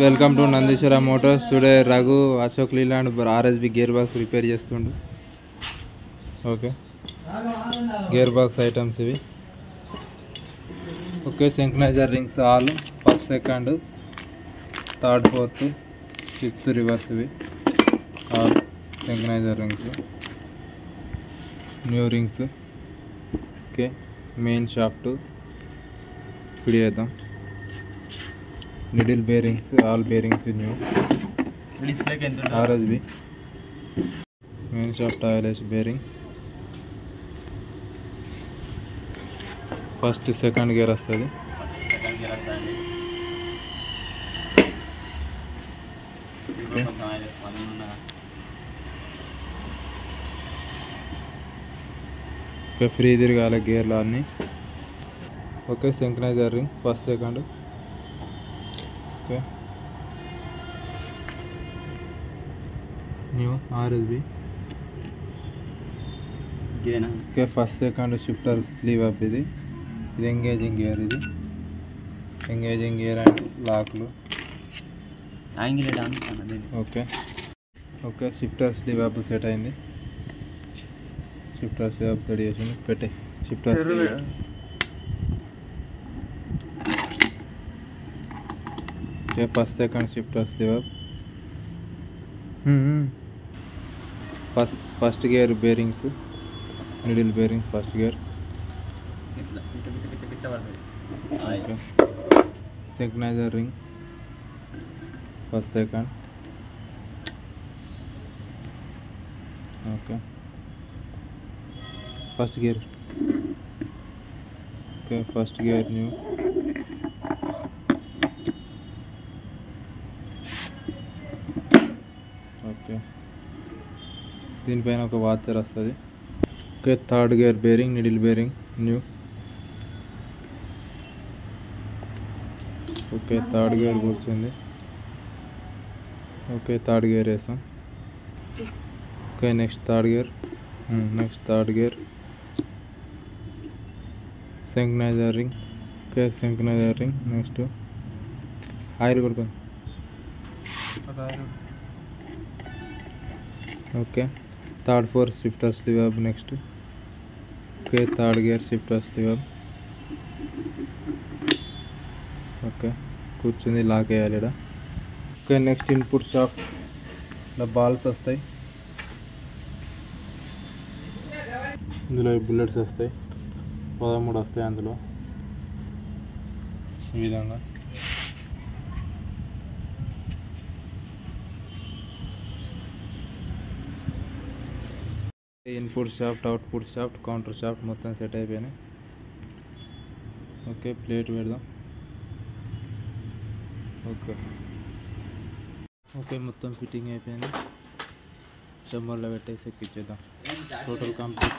Welcome to Nandishwara Motors. Today Raghu Ashok Leyland RSB gear box repair చేస్తుండు. Okay, gear box items ఇవి. Okay, synchroniser rings all, first second third fourth fifth reverse ఇవి all synchroniser rings, new rings. Okay, main shaft ఇప్పుడు చేద్దాం. Middle bearings, all bearings new. RSB main shaft ILS bearing. First second gear వస్తుంది. Okay, free తిరగాలి గేర్లు అన్నీ. Okay, synchroniser ring first second. Okay, new RSB. Okay, first second shifter sleeve up. ఇది engaging gear. ఇది engaging gear and లాక్లు. Okay okay, shifter sleeve up set అయింది. Shifter sleeve up set చేసింది. పెట్టే shifter sleeve. Okay, first second shifter sleeve up. First gear bearings, middle bearings, first gear. Okay, synchroniser ring first second. Okay, first gear. Okay, first gear new. Okay, దీనిపైన ఒక washer వస్తుంది. Okay, third gear bearing, middle bearing new. Okay, third gear కూర్చుంది. Okay, third gear వేసాం. Okay, next third gear. Third gear synchroniser ring. Okay, synchroniser ring. Next oil కొడుకుంది. Okay, third fourth shifter sleeve up next. Okay, third gear shifter sleeve up. Okay, కూర్చుంది. Lock వేయాలి ఇక్కడ. Okay, next input shaft. ఇలా balls వస్తాయి. ఇందులో bullets వస్తాయి. 13 వస్తాయి అందులో. ఈ విధంగా input shaft, output shaft, counter shaft మొత్తం సెట్ అయిపోయినాయి. ఓకే, ప్లేట్ పెడదాం. ఓకే ఓకే, మొత్తం ఫిట్టింగ్ అయిపోయింది. చెమ్మర్లో పెట్టేసి ఎక్కించేద్దాం. Total complete.